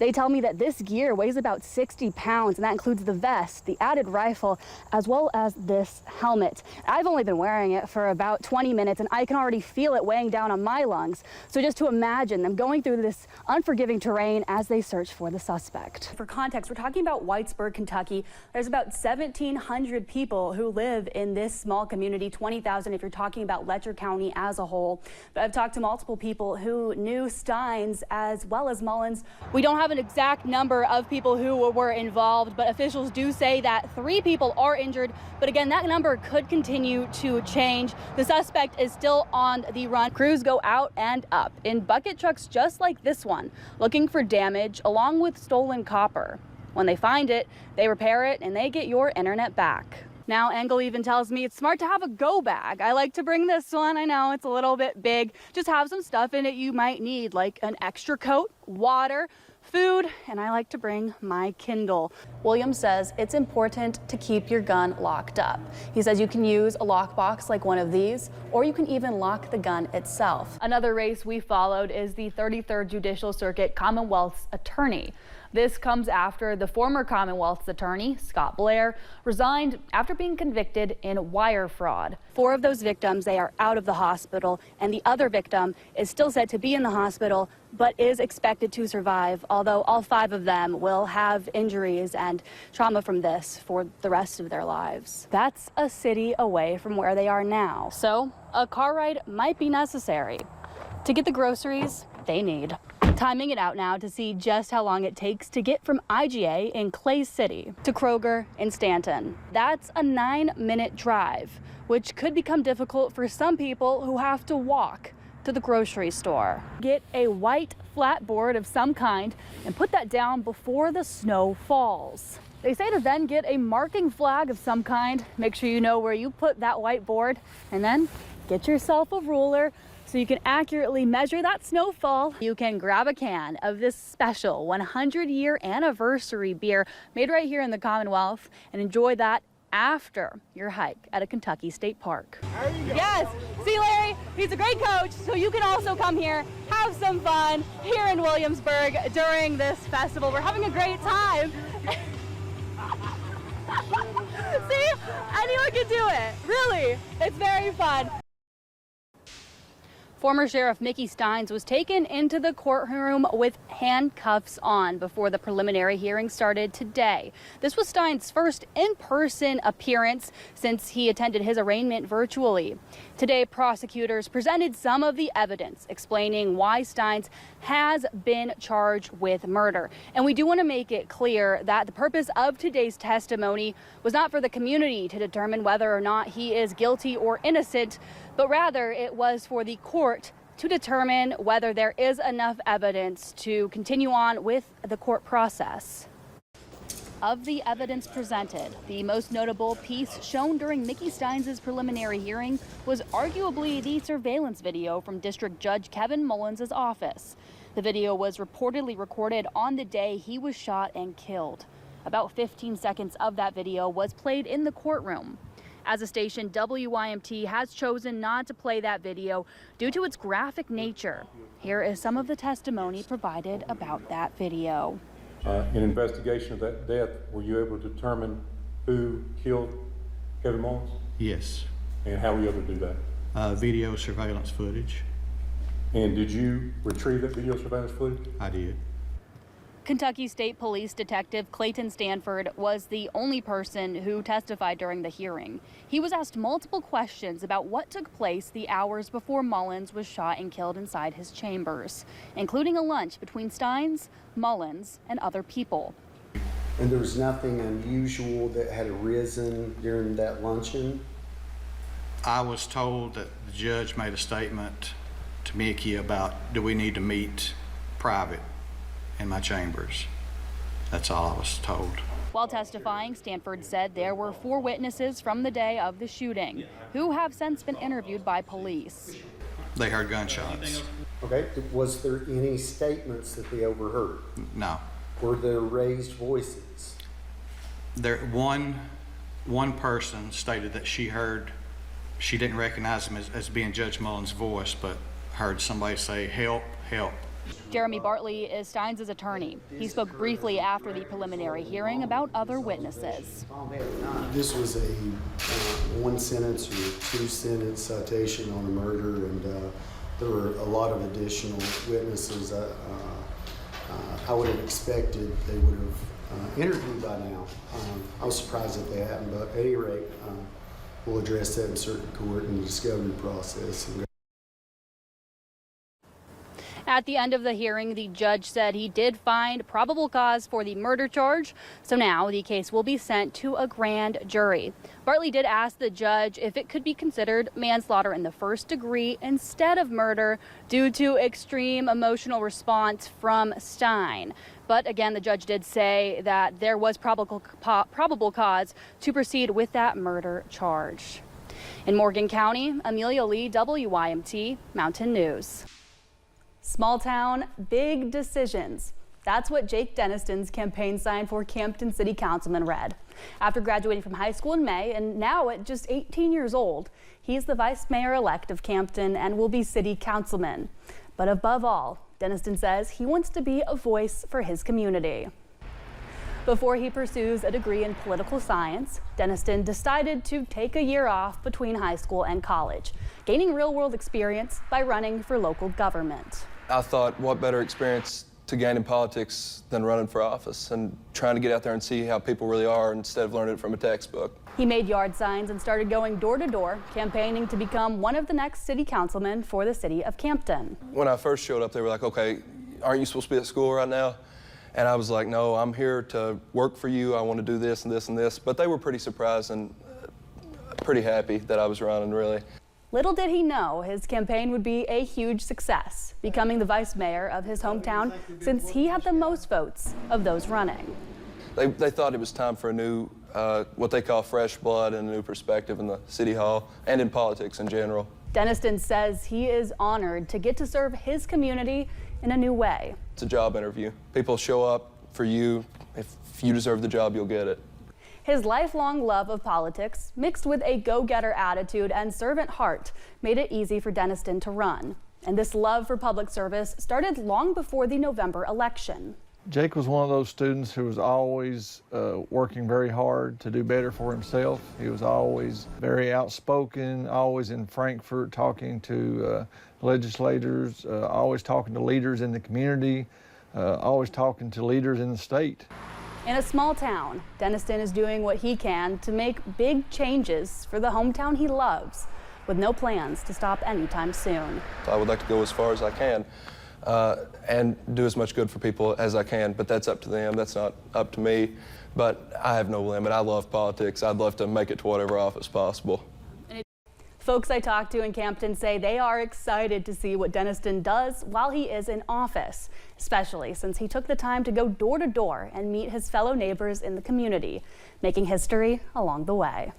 They tell me that this gear weighs about 60 pounds, and that includes the vest, the added rifle, as well as this helmet. I've only been wearing it for about 20 minutes, and I can already feel it weighing down on my lungs. So just to imagine them going through this unforgiving terrain as they search for the suspect. For context, we're talking about Whitesburg, Kentucky. There's about 1,700 people who live in this small community, 20,000 if you're talking about Letcher County as a whole. But I've talked to multiple people who knew Steins as well as Mullins. We don't have an exact number of people who were involved, but officials do say that 3 people are injured. But again, that number could continue to change. The suspect is still on the run. Crews go out and up in bucket trucks just like this one, looking for damage along with stolen copper. When they find it, they repair it and they get your internet back. Now, Engel even tells me it's smart to have a go bag. I like to bring this one. I know it's a little bit big. Just have some stuff in it you might need, like an extra coat, water, food, and I like to bring my Kindle. Williams says it's important to keep your gun locked up. He says you can use a lockbox like one of these, or you can even lock the gun itself. Another race we followed is the 33rd Judicial Circuit Commonwealth's attorney. This comes after the former Commonwealth's attorney, Scott Blair, resigned after being convicted in wire fraud. 4 of those victims, they are out of the hospital, and the other victim is still said to be in the hospital, but is expected to survive, although all 5 of them will have injuries and trauma from this for the rest of their lives. That's a city away from where they are now, so a car ride might be necessary to get the groceries they need. Timing it out now to see just how long it takes to get from IGA in Clay City to Kroger in Stanton. That's a 9-minute drive, which could become difficult for some people who have to walk to the grocery store. Get a white flat board of some kind and put that down before the snow falls. They say to then get a marking flag of some kind. Make sure you know where you put that white board, and then get yourself a ruler so you can accurately measure that snowfall. You can grab a can of this special 100-year anniversary beer made right here in the Commonwealth and enjoy that after your hike at a Kentucky state park. Yes, see Larry, he's a great coach, so you can also come here, have some fun here in Williamsburg during this festival. We're having a great time. See, anyone can do it, really. It's very fun. Former Sheriff Mickey Steins was taken into the courtroom with handcuffs on before the preliminary hearing started today. This was Steins' first in-person appearance since he attended his arraignment virtually. Today, prosecutors presented some of the evidence explaining why Steins has been charged with murder. And we do want to make it clear that the purpose of today's testimony was not for the community to determine whether or not he is guilty or innocent, but rather it was for the court to determine whether there is enough evidence to continue on with the court process. Of the evidence presented, the most notable piece shown during Mickey Steins' preliminary hearing was arguably the surveillance video from District Judge Kevin Mullins' office. The video was reportedly recorded on the day he was shot and killed. About 15 seconds of that video was played in the courtroom. As a station, WYMT has chosen not to play that video due to its graphic nature. Here is some of the testimony provided about that video. In investigation of that death, were you able to determine who killed Kevin Mullins? Yes. And how were you able to do that? Video surveillance footage. And did you retrieve that video surveillance footage? I did. Kentucky State Police Detective Clayton Stanford was the only person who testified during the hearing. He was asked multiple questions about what took place the hours before Mullins was shot and killed inside his chambers, including a lunch between Steins, Mullins, and other people. And there was nothing unusual that had arisen during that luncheon? I was told that the judge made a statement to Mickey about, do we need to meet private in my chambers? That's all I was told. While testifying, Stanford said there were 4 witnesses from the day of the shooting who have since been interviewed by police. They heard gunshots. Okay, was there any statements that they overheard? No. Were there raised voices? One person stated that she didn't recognize him as being Judge Mullins' voice, but heard somebody say, help, help. Jeremy Bartley is Steins' attorney. He spoke briefly after the preliminary hearing about other witnesses. This was a one sentence or two sentence citation on a murder, and there were a lot of additional witnesses. I would have expected they would have interviewed by now. I was surprised that they hadn't, but at any rate, we'll address that in circuit court in the discovery process. At the end of the hearing, the judge said he did find probable cause for the murder charge, so now the case will be sent to a grand jury. Bartley did ask the judge if it could be considered manslaughter in the first degree instead of murder due to extreme emotional response from Stein. But again, the judge did say that there was probable cause to proceed with that murder charge. In Morgan County, Amelia Lee, WYMT, Mountain News. Small town, big decisions. That's what Jake Deniston's campaign sign for Campton City Councilman read. After graduating from high school in May and now at just 18 years old, he's the vice mayor-elect of Campton and will be city councilman. But above all, Deniston says he wants to be a voice for his community. Before he pursues a degree in political science, Deniston decided to take a year off between high school and college, gaining real-world experience by running for local government. I thought, what better experience to gain in politics than running for office and trying to get out there and see how people really are instead of learning it from a textbook. He made yard signs and started going door to door, campaigning to become one of the next city councilmen for the city of Campton. When I first showed up, they were like, okay, aren't you supposed to be at school right now? And I was like, no, I'm here to work for you. I want to do this and this and this. But they were pretty surprised and pretty happy that I was running, really. Little did he know his campaign would be a huge success, becoming the vice mayor of his hometown since he had the most votes of those running. They thought it was time for a new, what they call fresh blood and a new perspective in the city hall and in politics in general. Deniston says he is honored to get to serve his community in a new way. It's a job interview. People show up for you. If you deserve the job, you'll get it. His lifelong love of politics, mixed with a go-getter attitude and servant heart, made it easy for Deniston to run. And this love for public service started long before the November election. Jake was one of those students who was always working very hard to do better for himself. He was always very outspoken, always in Frankfurt talking to legislators, always talking to leaders in the community, always talking to leaders in the state. In a small town, Deniston is doing what he can to make big changes for the hometown he loves, with no plans to stop anytime soon. I would like to go as far as I can and do as much good for people as I can, but that's up to them. That's not up to me. But I have no limit. I love politics. I'd love to make it to whatever office possible. Folks I talked to in Campton say they are excited to see what Deniston does while he is in office, especially since he took the time to go door to door and meet his fellow neighbors in the community, making history along the way.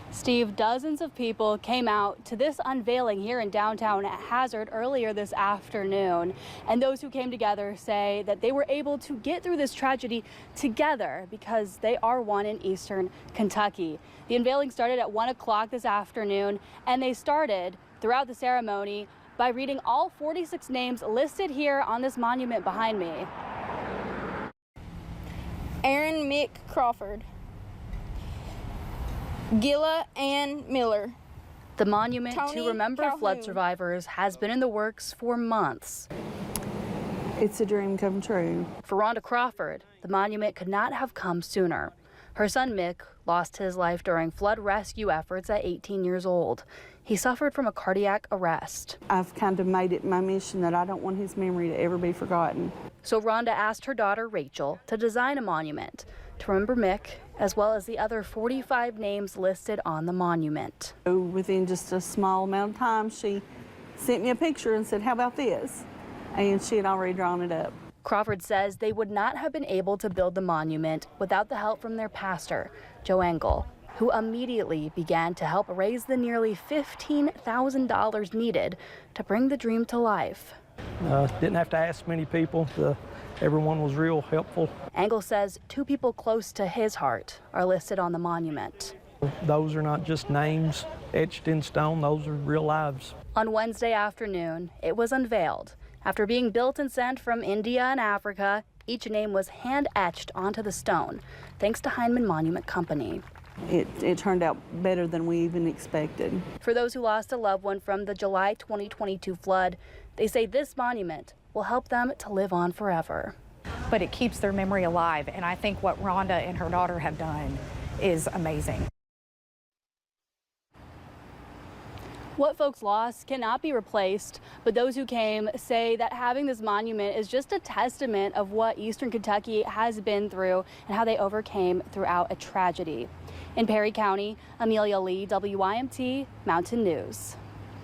Steve, dozens of people came out to this unveiling here in downtown Hazard earlier this afternoon. And those who came together say that they were able to get through this tragedy together because they are one in eastern Kentucky. The unveiling started at 1 o'clock this afternoon, and they started throughout the ceremony by reading all 46 names listed here on this monument behind me. Aaron Mick Crawford. Gilla Ann Miller. The monument Tony to remember Calhoun. flood survivors has been in the works for months. It's a dream come true. For Rhonda Crawford, the monument could not have come sooner. Her son Mick lost his life during flood rescue efforts at 18 years old. He suffered from a cardiac arrest. I've kind of made it my mission that I don't want his memory to ever be forgotten. So Rhonda asked her daughter Rachel to design a monument to remember Mick, as well as the other 45 names listed on the monument. So within just a small amount of time, she sent me a picture and said, how about this? And she had already drawn it up. Crawford says they would not have been able to build the monument without the help from their pastor, Joe Engel, who immediately began to help raise the nearly $15,000 needed to bring the dream to life. Didn't have to ask many people. Everyone was real helpful. Engel says 2 people close to his heart are listed on the monument. Those are not just names etched in stone, those are real lives. On Wednesday afternoon, it was unveiled, After being built and sent from India and Africa, each name was hand-etched onto the stone, thanks to Heinemann Monument Company. It turned out better than we even expected. For those who lost a loved one from the July 2022 flood, they say this monument will help them to live on forever. But it keeps their memory alive, and I think what Rhonda and her daughter have done is amazing. What folks lost cannot be replaced, but those who came say that having this monument is just a testament of what Eastern Kentucky has been through and how they overcame throughout a tragedy. In Perry County, Amelia Lee, WYMT Mountain News.